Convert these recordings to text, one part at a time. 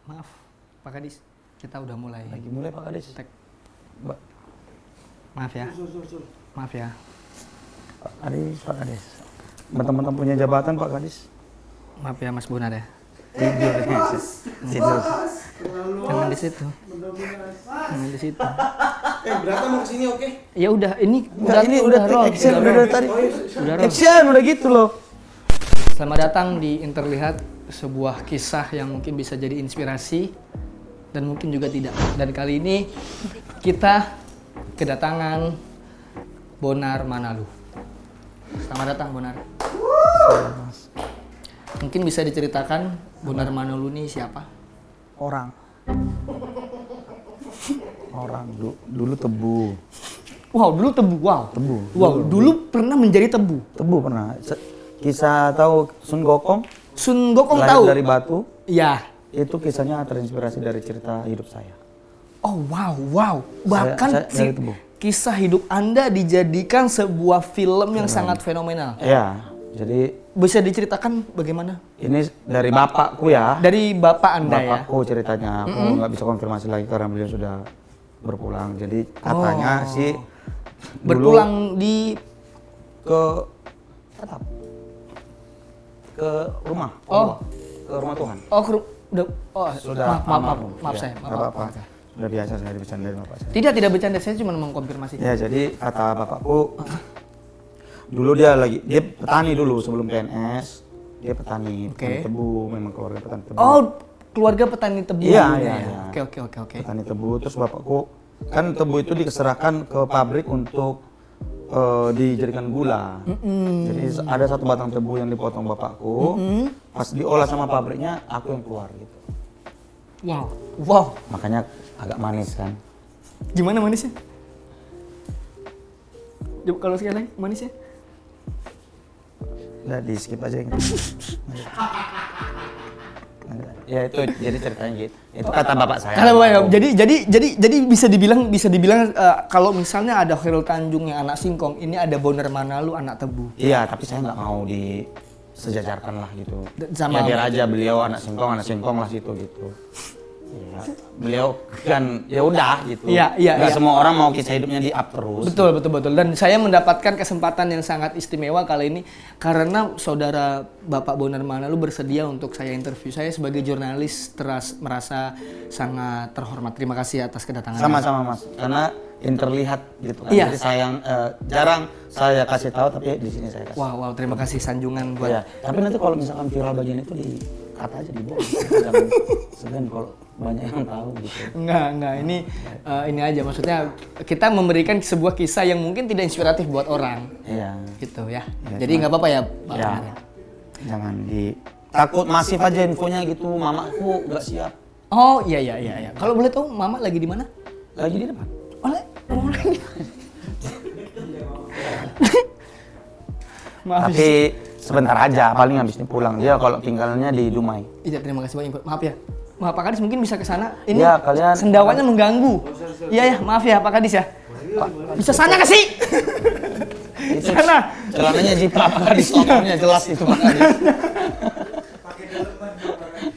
Maaf, Pak Kadis, kita udah mulai. Lagi mulai Pak Kadis. Maaf ya. Maaf ya. Pak Kadis. Mentang-mentang punya jabatan Pak Kadis. Maaf ya Mas Bonar ya. Tidur. Tidur. Jangan di situ. Jangan di situ. Berata mau kesini oke? Ya udah, ini Udah roll, action udah roll. udah tadi. Udah roll. Action udah gitu loh. Selamat datang di Interlihat, sebuah kisah yang mungkin bisa jadi inspirasi dan mungkin juga tidak. Dan kali ini kita kedatangan Bonar Manalu. Selamat datang Bonar. Mungkin bisa diceritakan Bonar Manalu ini siapa? Orang dulu tebu. Wow, dulu tebu. Wow. Tebu. Wow, dulu pernah menjadi tebu. Tebu pernah. Kisah tahu Sun Gokong? Sun Gokong Lahir tahu. dari batu. Ya. Itu kisahnya terinspirasi dari cerita hidup saya. Oh wow. Bahkan saya dari tebu. kisah hidup Anda dijadikan sebuah film yang sangat fenomenal. Ya, jadi Bisa diceritakan bagaimana? ini dari bapakku ya. Dari bapak Anda Bapakku ceritanya, aku nggak bisa konfirmasi lagi karena beliau sudah berpulang. Jadi katanya sih ya. Berpulang di ke tetap ke rumah. Oh. Ke rumah Tuhan. Sudah maaf ya, saya. nggak apa-apa. Sudah biasa saya dibercandain bapak saya. Tidak bercanda, saya cuma mengkonfirmasi. Ya, jadi kata bapakku dulu dia petani dulu sebelum PNS. Dia petani, petani tebu, memang keluarga petani tebu. Oh, keluarga petani tebu. Iya. Oke. Petani tebu, terus bapakku kan tebu itu diserahkan ke pabrik untuk dijadikan gula. Jadi ada satu batang tebu yang dipotong bapakku, pas diolah sama pabriknya aku yang keluar gitu. Wow. Makanya agak manis kan. Gimana manisnya? Coba kalau sekali lagi manisnya. Udah di skip aja gitu. Ya itu jadi ceritanya gitu. Itu kata bapak saya. Kalau jadi bisa dibilang kalau misalnya ada Khairul Tanjung yang anak singkong, ini ada Bonar Manalu anak tebu. Iya, tapi saya nggak mau disejajarkan lah gitu. Sama ya biar aja beliau anak singkong lah situ gitu. Ya, beliau kan ya udah gitu. Iya. Nggak semua orang mau kisah hidupnya di up terus. Betul. Dan saya mendapatkan kesempatan yang sangat istimewa kali ini karena saudara Bapak Bonar Manalu bersedia untuk saya interview. Saya sebagai jurnalis merasa sangat terhormat. Terima kasih atas kedatangan. Sama-sama Mas, karena Interlihat gitu kan. Iya. Jadi jarang saya kasih tahu, tapi di sini saya kasih. Wow, terima kasih sanjungan buat. Iya. Tapi nanti kalau misalkan viral bagian itu kata aja di bawah. Jangan segan kalau banyak yang tahu gitu. Enggak. Ini aja maksudnya kita memberikan sebuah kisah yang mungkin tidak inspiratif buat orang. Iya. Gitu ya. Jadi nggak apa-apa ya, Pak. Ya. Jangan takut masif aja infonya gitu. Mamaku nggak siap. Oh, iya. Kalau boleh tahu Mama lagi di mana? Lagi di depan. Maaf. Tapi sebentar aja, paling habis ini pulang. Dia kalau tinggalnya di Dumai. Iya, terima kasih banyak. Maaf ya. Maaf Pak Kadis mungkin bisa ke sana. Ini ya, kalian sendawanya mengganggu. Iya, maaf ya Pak Kadis ya. Bisa sana ke sih? Sana. Celananya jiplak Pak Kadis, nomornya jelas itu Pak Kadis.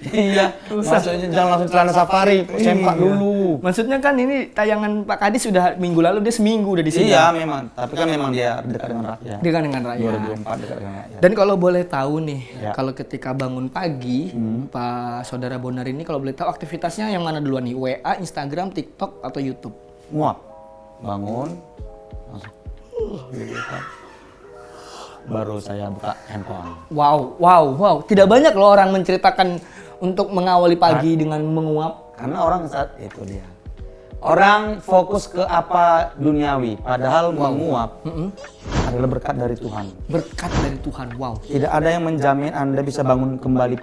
Iya, maksudnya jangan langsung celana safari, sempak dulu. Maksudnya kan ini tayangan Pak Kadis sudah minggu lalu, dia seminggu udah di sini. Iya memang, tapi kan memang dia dekat dengan rakyat. Dekat dengan rakyat. 2004 dekat dengan rakyat. Dan kalau boleh tahu nih, Ya. kalau ketika bangun pagi, Pak Saudara Bonar ini kalau boleh tahu aktivitasnya yang mana duluan nih? WA, Instagram, TikTok, atau YouTube? Nguap, bangun, langsung. Baru saya buka handphone. Wow. Tidak banyak loh orang menceritakan untuk mengawali pagi dengan menguap. Karena orang saat itu dia. Orang fokus ke apa duniawi, padahal menguap adalah berkat dari Tuhan. Berkat dari Tuhan, wow. Tidak ada yang menjamin Anda bisa bangun kembali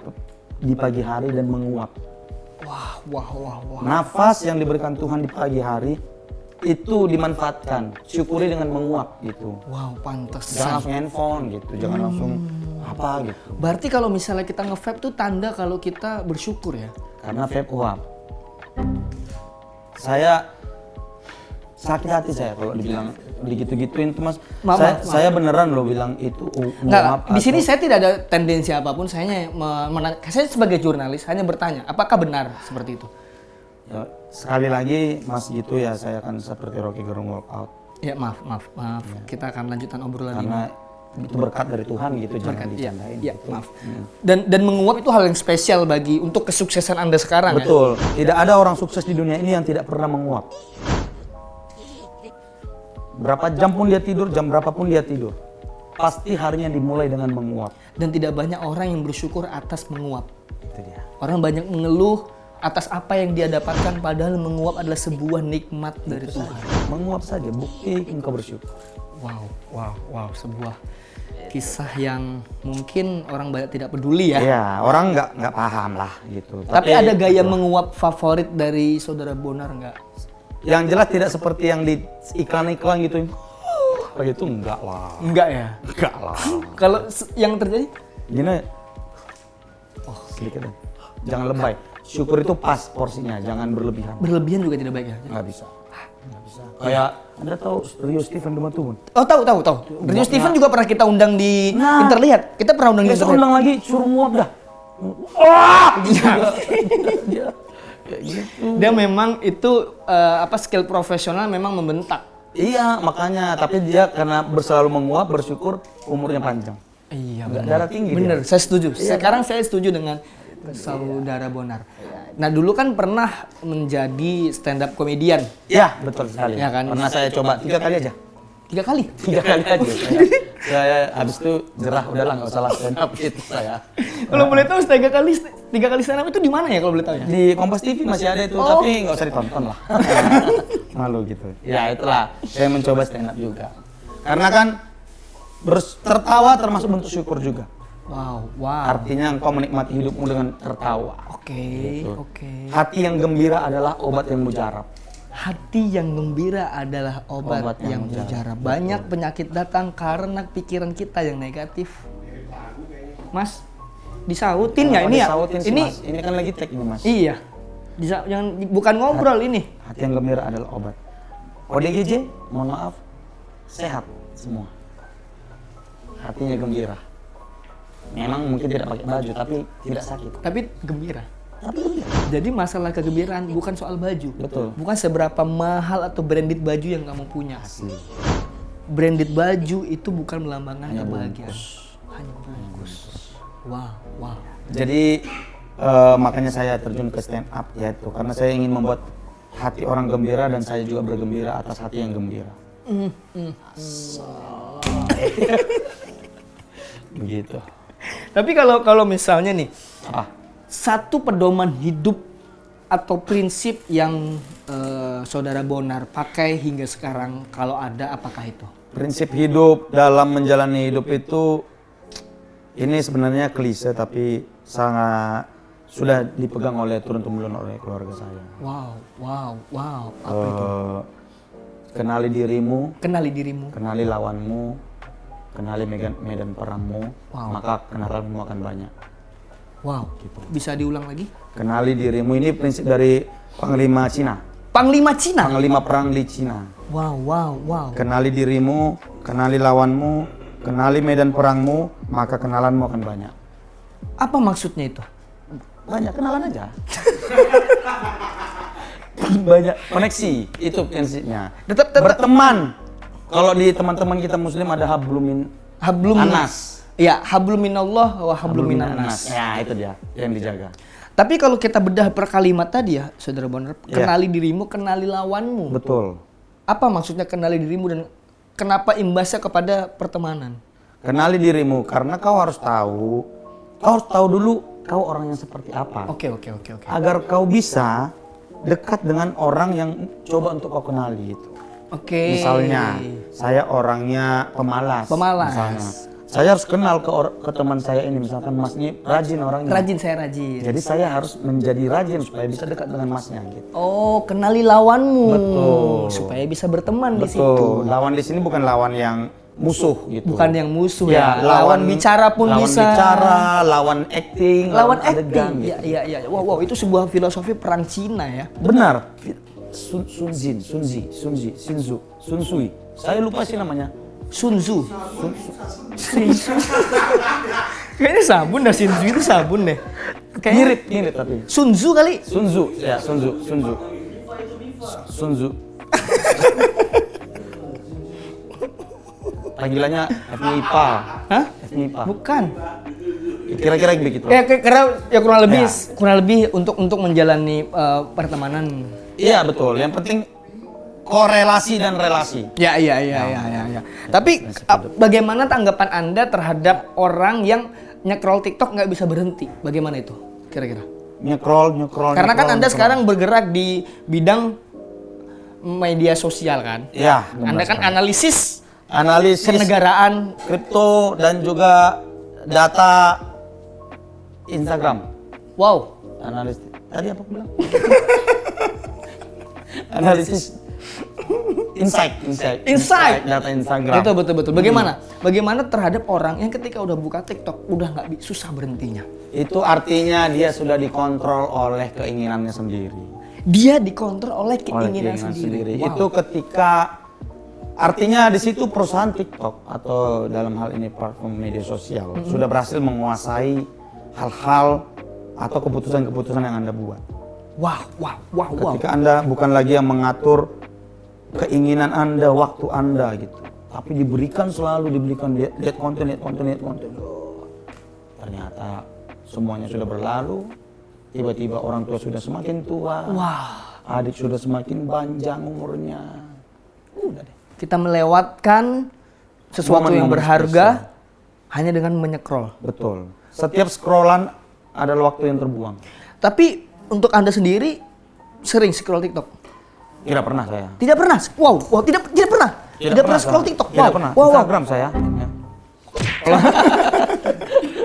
di pagi hari dan menguap. Wah. Nafas yang diberikan Tuhan di pagi hari itu dimanfaatkan, syukuri dengan menguap gitu. Wow, pantesan. Jangan langsung handphone gitu, jangan langsung apa gitu. Berarti kalau misalnya kita nge-vape tuh tanda kalau kita bersyukur ya? Karena vape uap. Saya sakit hati saya kalau dibilang digitu-gituin tuh Mas. Maaf. Saya beneran loh bilang itu Nggak, di sini saya tidak ada tendensi apapun. Saya saya sebagai jurnalis hanya bertanya, apakah benar seperti itu? Ya, sekali lagi Mas gitu ya, saya akan seperti Rocky Gerung walkout. Ya maaf. Kita akan lanjutkan obrolan ini. Karena itu berkat dari Tuhan gitu, jangan dicandain. Iya, gitu. maaf. Dan menguap itu hal yang spesial bagi untuk kesuksesan Anda sekarang. Betul. Tidak ada orang sukses di dunia ini yang tidak pernah menguap. Berapa jam pun dia tidur, jam berapapun dia tidur, pasti harinya dimulai dengan menguap. Dan tidak banyak orang yang bersyukur atas menguap. Itu dia. Orang banyak mengeluh atas apa yang dia dapatkan, padahal menguap adalah sebuah nikmat dari Tuhan. Menguap saja, bukti engkau bersyukur. Wow, sebuah kisah yang mungkin orang banyak tidak peduli ya. Iya, orang nggak paham lah gitu. Tapi ada gaya menguap favorit dari Saudara Bonar nggak? Yang jelas tidak seperti yang di iklan-iklan gitu. Itu enggak lah. Enggak ya? Enggak lah. Kalau yang terjadi? Gini. Sedikit deh. Jangan lebay. Syukur itu pas porsinya, jangan berlebihan. Berlebihan juga tidak baik ya? Nggak bisa. Kayak Anda tahu Rio Steven Dumatubun? Oh tahu. Rio Steven juga pernah kita undang di Interlihat. Kita pernah undang di Besok Interlihat. undang lagi, suruh nguap dah. Wah! Dia kayak gitu. Dia memang itu skill profesional memang membentak. Iya, makanya. Tapi dia karena selalu menguap, bersyukur umurnya panjang. Iya, Nggak darah tinggi. bener. Dia. Saya setuju. Sekarang saya setuju dengan Saudara Bonar. Nah dulu kan pernah menjadi stand up komedian. Iya, betul sekali. Ya kan? Pernah saya coba 3 kali aja. 3 kali? 3 kali aja. Saya habis itu jerah, udahlah nggak usah stand up itu saya. Kalau boleh tahu 3 kali stand up itu di mana ya kalau boleh tahu ya? Di Kompas TV masih ada itu, tapi nggak usah ditonton lah. Malu gitu. Ya itulah, saya mencoba stand up juga. Karena kan tertawa termasuk bentuk syukur juga. Wow. Artinya engkau menikmati hidupmu dengan tertawa. Oke. Hati yang gembira adalah obat yang mujarab. Hati yang gembira adalah obat yang mujarab. Banyak penyakit datang karena pikiran kita yang negatif. Mas, disautin nggak ini ya? Disautin sih, Ini Mas. Ini kan lagi tag ini Mas. iya. Jangan bukan ngobrol ini. Hati yang gembira adalah obat. ODGJ, mohon maaf, sehat semua. Hatinya gembira. Memang mungkin tidak pakai baju, tapi tidak sakit. Tapi gembira. Tapi gembira. Jadi masalah kegembiraan bukan soal baju. Betul. Bukan seberapa mahal atau branded baju yang kamu punya. Asli. Branded baju itu bukan melambangkan Hanya kebahagiaan. Hanya bungkus. Wow. Jadi makanya saya terjun ke stand up yaitu karena saya ingin membuat hati orang gembira dan saya juga bergembira atas hati yang gembira. Begitu. Tapi kalau misalnya nih, Ah, satu pedoman hidup atau prinsip yang Saudara Bonar pakai hingga sekarang, kalau ada apakah itu? prinsip hidup dalam menjalani hidup itu ini sebenarnya klise tapi sangat sudah dipegang oleh turun-temurun oleh keluarga saya. Wow. Apa itu? Kenali dirimu, Kenali dirimu. kenali lawanmu, kenali medan perangmu, maka kenalanmu akan banyak. Wow. Bisa diulang lagi? Kenali dirimu ini prinsip dari Panglima Cina. Panglima Cina. Panglima perang di Cina. Wow. Kenali dirimu, kenali lawanmu, kenali medan perangmu, maka kenalanmu akan banyak. Apa maksudnya itu? Banyak kenalan aja. Banyak koneksi, itu prinsipnya. Tetap Berteman. Kalau di teman-teman kita muslim ada hablum Anas. Ya, hablum minallah wa hablum minan nas. Ya, itu dia yang dijaga. Tapi kalau kita bedah per kalimat tadi ya, Saudara Bonar, kenali dirimu, kenali lawanmu. Betul. Apa maksudnya kenali dirimu dan kenapa imbasnya kepada pertemanan? Kenali dirimu karena kau harus tahu dulu kau orang yang seperti apa. Oke. Agar kau bisa dekat dengan orang yang coba untuk kau kenali itu. Oke. Misalnya, saya orangnya pemalas. Misalnya. Saya harus kenal ke teman saya ini, misalkan Mas ini rajin orangnya. Saya rajin. Jadi saya harus menjadi rajin supaya bisa dekat dengan Masnya gitu. Oh, kenali lawanmu. Betul. Supaya bisa berteman di situ. Betul. Lawan di sini bukan lawan yang musuh gitu. Bukan yang musuh Ya, ya. Lawan bicara pun lawan bisa. bicara, lawan acting, Lawan adegan acting. gitu. Iya. Wow, itu sebuah filosofi perang Cina ya. Benar. Sunsui. Saya lupa sih namanya. Sunzu. Kayaknya sabun dah, Sunzu itu sabun deh. Mirip tapi. Sunzu kali. Sunzu. Panggilannya FNIPA. Hah? FNIPA. Bukan. Kira-kira begitu. Karena ya Ya. kurang lebih untuk menjalani pertemanan. Iya betul. Yang penting korelasi dan relasi. Ya. Tapi bagaimana tanggapan Anda terhadap orang yang nyekrol TikTok nggak bisa berhenti? Bagaimana itu kira-kira? Nyekrol. Karena kan Anda sekarang bergerak di bidang media sosial kan? Ya. Anda kan analisis kenegaraan. Kripto dan juga data Instagram. Wow. Analisis. Tadi apa aku bilang? Analisis insight data Instagram. Itu betul. Bagaimana terhadap orang yang ketika udah buka TikTok udah nggak susah berhentinya? Itu artinya dia sudah dikontrol oleh keinginannya sendiri. Dia dikontrol oleh keinginan sendiri. Wow. Itu ketika artinya di situ perusahaan TikTok atau dalam hal ini platform media sosial sudah berhasil menguasai hal-hal atau keputusan-keputusan yang Anda buat. Wow. Ketika Anda bukan lagi yang mengatur keinginan Anda, waktu Anda gitu. Tapi selalu diberikan lihat konten. Ternyata semuanya sudah berlalu. Tiba-tiba orang tua sudah semakin tua. Wah. Adik sudah semakin panjang umurnya. Udah deh. Kita melewatkan sesuatu yang berharga hanya dengan menyekrol. Betul. Setiap scrollan adalah waktu yang terbuang. Tapi untuk Anda sendiri sering scroll TikTok? Tidak pernah saya. Tidak pernah. Wow, tidak pernah. Tidak pernah scroll TikTok. Tidak pernah. Instagram saya. Ya.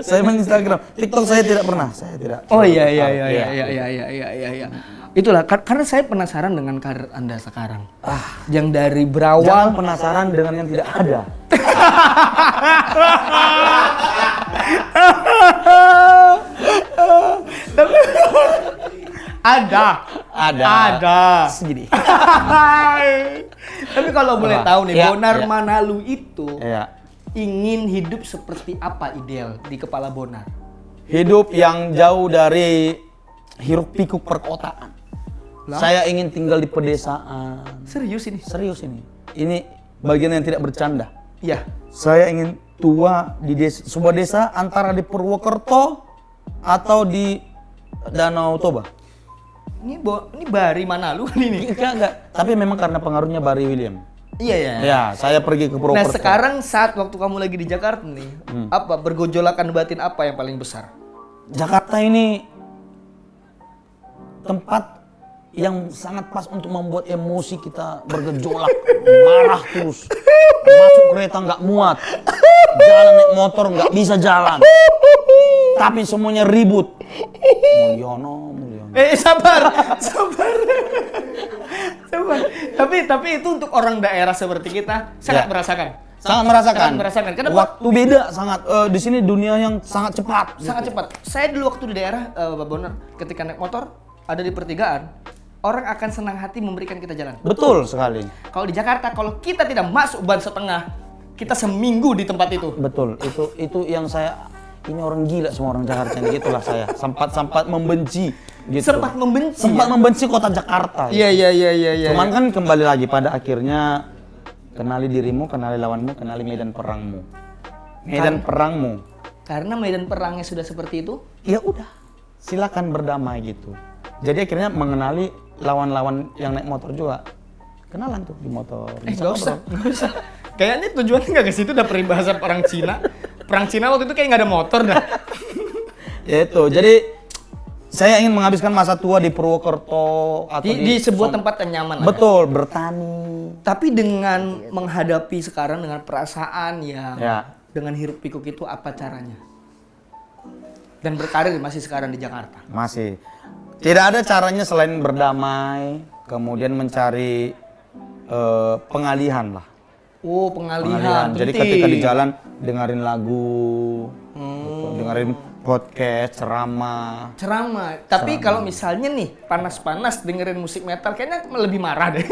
Saya main Instagram. TikTok saya tidak pernah. Saya tidak. Oh iya. Itulah karena saya penasaran dengan karir Anda sekarang. Yang dari berawal Jangan penasaran dengan yang tidak ada. Ada. Segini. Tapi kalau boleh tahu nih, Bonar Manalu itu ingin hidup seperti apa ideal di kepala Bonar? Hidup yang jauh dari hiruk pikuk perkotaan. Saya ingin tinggal di pedesaan. Serius ini? Serius ini. Ini bagian yang tidak bercanda. Iya. Saya ingin tua di sebuah desa antara di Purwokerto atau di Danau Toba. Ini Bari Manalu ini. Enggak. Tapi memang karena pengaruhnya Barry William. Iya ya. Ya, saya pergi ke Purwokerto. Nah sekarang saat waktu kamu lagi di Jakarta nih, apa bergojolakan batin apa yang paling besar? Jakarta ini tempat yang sangat pas untuk membuat emosi kita bergejolak, marah terus, masuk kereta nggak muat, jalan naik motor nggak bisa jalan, tapi semuanya ribut. Mulyono. Sabar. Tapi itu untuk orang daerah seperti kita sangat merasakan. Sangat merasakan. Kenapa? Waktu beda sangat. Di sini dunia yang sangat cepat. Sangat cepat. Saya dulu waktu di daerah, Pak Bonar, ketika naik motor ada di pertigaan, orang akan senang hati memberikan kita jalan. Betul sekali. Kalau di Jakarta, kalau kita tidak masuk ban setengah, kita seminggu di tempat itu. Betul. Itu yang saya. Ini orang gila semua orang Jakarta ini, gitulah saya. Sempat membenci. Gitu. Sempat membenci kota Jakarta. Iya. Cuman kan kembali lagi pada akhirnya kenali dirimu, kenali lawanmu, kenali medan perangmu. Perangmu. Karena medan perangnya sudah seperti itu, ya udah. Silakan berdamai gitu. Jadi akhirnya mengenali lawan-lawan yang naik motor juga. Kenalan tuh di motor. Nggak usah. Kayaknya tujuannya nggak ke situ, udah peribahasa perang Cina. Perang Cina waktu itu kayak nggak ada motor dah. Ya itu, jadi saya ingin menghabiskan masa tua di Purwokerto atau di sebuah tempat yang nyaman. Betul, bertani. Tapi dengan menghadapi sekarang dengan perasaan yang dengan hiruk pikuk itu apa caranya? Dan berkarir masih sekarang di Jakarta. Masih. Tidak ada caranya selain berdamai, kemudian mencari pengalihan lah. Oh, pengalihan. Jadi penting. ketika di jalan dengerin lagu, gitu, dengerin podcast, ceramah. Tapi kalau misalnya nih panas-panas dengerin musik metal kayaknya lebih marah deh.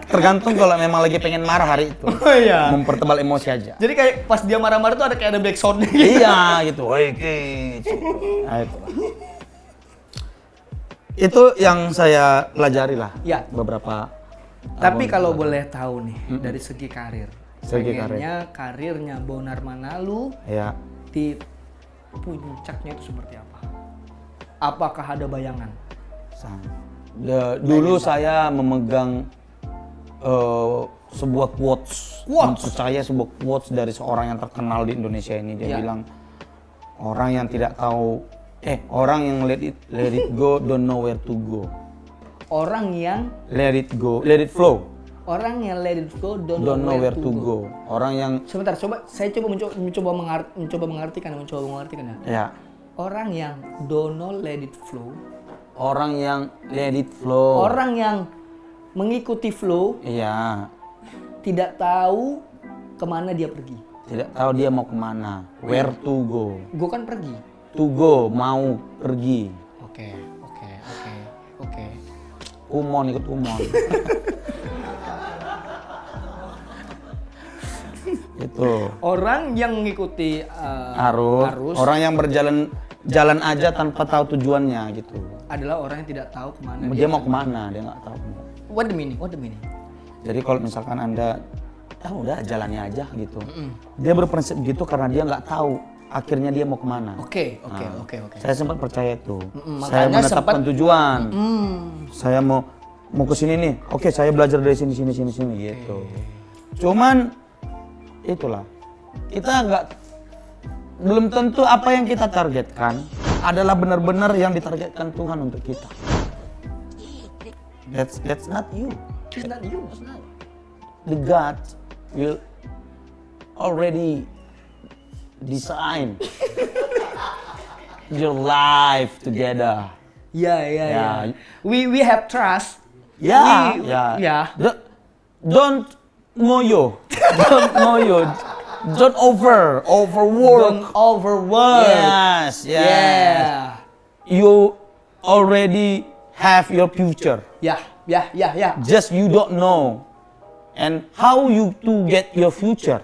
Tergantung kalau memang lagi pengen marah hari itu. Oh iya. Mempertebal emosi aja. Jadi kayak pas dia marah-marah tuh ada kayak ada backsoundnya gitu. Iya gitu. Oke. Nah, itu yang saya pelajari lah. Ya. Beberapa. Tapi kalau boleh tahu nih dari segi karir. Segi pengennya karirnya Bonar Manalu Ya. di puncaknya itu seperti apa? Apakah ada bayangan? Dulu saya memegang sebuah quotes. Percaya sebuah quotes dari seorang yang terkenal di Indonesia ini. Dia bilang orang yang tidak tahu orang yang let it go don't know where to go. Orang yang Let it go, let it flow. Orang yang let it go don't Know where to go. Orang yang Sebentar, saya mencoba mengartikan ya. ya. Orang yang don't know let it flow. Orang yang let it flow. Orang yang mengikuti flow Iya. tidak tahu kemana dia pergi. Tidak tahu dia mau kemana. Where to go. Gue kan pergi. To go, mau pergi. Oke. Umon ikut umon. Itu. Orang yang mengikuti Arus. Orang yang jalan aja tanpa tahu tujuannya gitu. adalah orang yang tidak tahu kemana Dia mau kemana, dia nggak tahu. What the meaning? Jadi kalau misalkan Anda udah jalani aja gitu. Dia berprinsip gitu karena dia nggak tahu akhirnya dia mau kemana. Oke. Saya sempat percaya itu. makanya Saya menetapkan tujuan. Saya mau ke sini nih. Oke, saya belajar dari sini gitu. Cuman itulah. Kita belum tentu apa yang kita targetkan adalah benar-benar yang ditargetkan Tuhan untuk kita. That's not you. It's not you. The God will already design your life together. Yeah. We have trust. Yeah. Don't ngoyo. Don't overwork. Don't overwork. Yes. Yeah. You already have your future. Yeah. Just you don't know. And how you to get your future?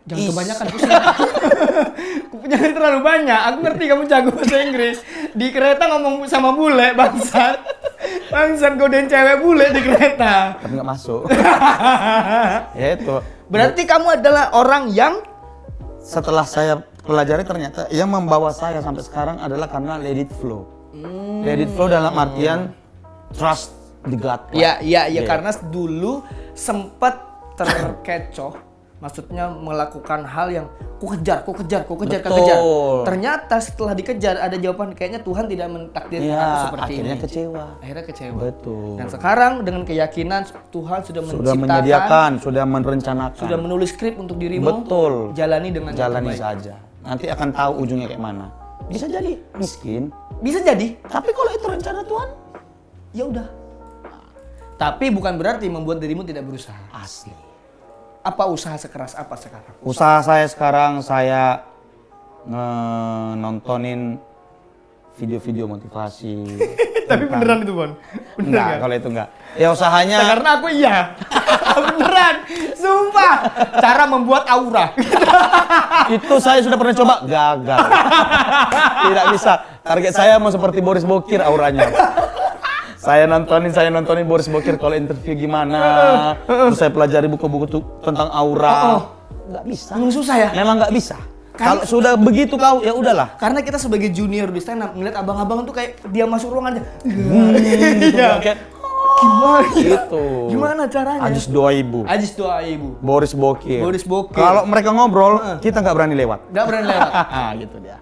Jangan kebanyakan pusing. Jangan terlalu banyak. Aku ngerti kamu jago bahasa Inggris. Di kereta ngomong sama bule, bangsat. Bangsat godain cewek bule di kereta. Tapi nggak masuk. Ya itu. Berarti kamu adalah orang yang Setelah saya pelajari ternyata yang membawa saya sampai sekarang adalah karena let it flow. Let it flow dalam artian trust the God. Iya, karena dulu sempat terkecoh. Maksudnya melakukan hal yang ku kejar. Betul. Ternyata setelah dikejar ada jawaban kayaknya Tuhan tidak mentakdirkan aku seperti akhirnya ini. Akhirnya kecewa. Betul. Dan sekarang dengan keyakinan Tuhan sudah menciptakan, menyediakan, sudah merencanakan, sudah menulis skrip untuk dirimu. Betul. Jalani dengan jalani baik. saja. Nanti akan tahu ujungnya kayak mana. Bisa jadi miskin, Bisa jadi, tapi kalau itu rencana Tuhan, ya udah. Tapi bukan berarti membuat dirimu tidak berusaha. asli. Apa usaha sekeras apa sekarang? Usaha saya sekarang saya nontonin video-video motivasi. Tapi beneran itu, Bon? Enggak, kalau itu enggak. Ya usahanya Karena aku iya. Beneran. Sumpah. Cara membuat aura. itu saya sudah pernah coba, gagal. Tidak bisa. Target saya mau seperti Boris Bokir auranya. Saya nontonin Boris Bokir kalau interview gimana. Terus saya pelajari buku-buku tentang aura. Nggak bisa. Memang susah ya? Memang nggak bisa. Kalau sudah begitu kau, ya udahlah. Karena kita sebagai junior di stand up ngeliat abang-abang tuh kayak dia masuk ruangan aja. Iya. Gimana? Gitu. Gimana caranya? Ajis 2000. Ajis doa ibu. Boris Bokir. Kalau mereka ngobrol, kita nggak berani lewat. Nggak berani lewat. Gitu dia.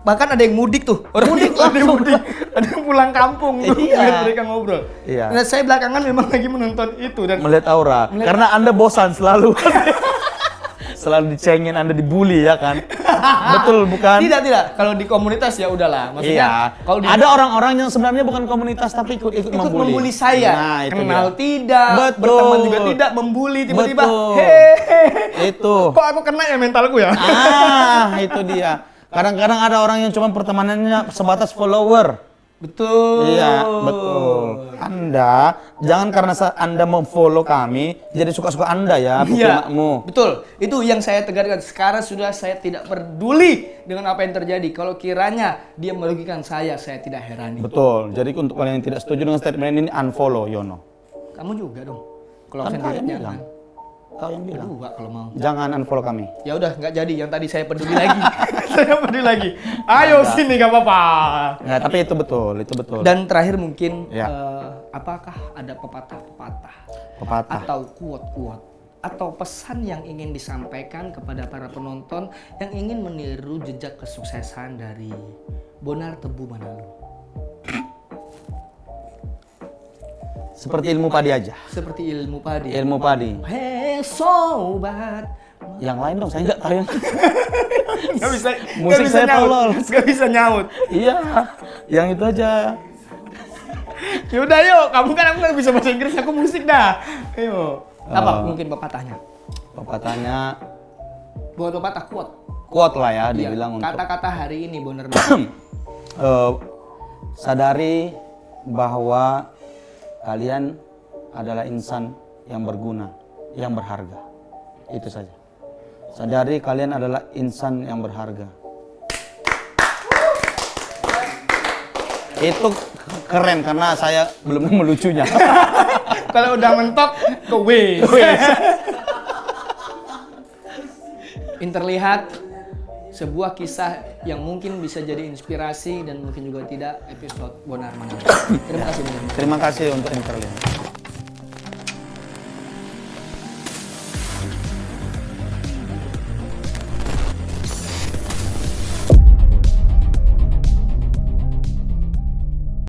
Bahkan ada yang mudik tuh. Ada yang mudik. Ada yang pulang kampung tuh. Iya. Lihat mereka ngobrol. Iya. Nah, saya belakangan memang lagi menonton itu dan Melihat aura. Karena Anda bosan selalu. Selalu dicengin, Anda dibully ya kan. Betul bukan? Tidak. Kalau di komunitas ya udahlah. Maksudnya Iya. kalau di Ada orang-orang yang sebenarnya bukan komunitas tapi ikut ikut membuli. membuli saya. Nah, itu Kenal dia. tidak, Betul. berteman juga tidak, membuli tiba-tiba. Betul. Hehehe. Itu. Kok aku kena ya mentalku ya? Itu dia. Kadang-kadang ada orang yang cuma pertemanannya sebatas follower. Betul. Iya, betul. Anda jangan karena Anda memfollow kami jadi suka-suka Anda ya, Iya, pokokmu. betul. Itu yang saya tegarkan. Sekarang sudah saya tidak peduli dengan apa yang terjadi. Kalau kiranya dia merugikan saya tidak herani. Betul. Jadi untuk kalian yang tidak setuju dengan statement ini unfollow Yono. Kamu juga dong. Kalau Kan kau yang sendiri bilang. Kau yang bilang. Dua kalau mau. Jangan unfollow kami. Ya udah, nggak jadi. Yang tadi saya peduli lagi. Saya peduli lagi. Ayo sini, nggak apa-apa. Nggak, tapi itu betul, itu betul. Dan terakhir mungkin, Ya. apakah ada pepatah-pepatah Pepatah. atau quote-quote atau pesan yang ingin disampaikan kepada para penonton yang ingin meniru jejak kesuksesan dari Bonar Tebu Manado? Seperti ilmu padi aja. Seperti ilmu padi. Ilmu padi. Hei sobat. Yang lain dong, saya nggak tahu yang. Nggak bisa. Musik saya tolol. Nggak bisa nyaut. Iya, yang itu aja. Yaudah yuk, kamu kan aku nggak bisa bahasa Inggris, aku musik dah. Ayo. Apa mungkin pepatahnya? Pepatahnya Bukan pepatah, quote. quote lah ya, Iya, dibilang untuk kata-kata hari ini Bonar. sadari bahwa kalian adalah insan yang berguna, yang berharga. Itu saja. Sadari kalian adalah insan yang berharga. Itu keren karena saya belum nemu lucunya. Kalau udah mentok ke W. Terlihat sebuah kisah yang mungkin bisa jadi inspirasi dan mungkin juga tidak episode Bonar Manado. Terima kasih Bonar. Terima kasih untuk interview.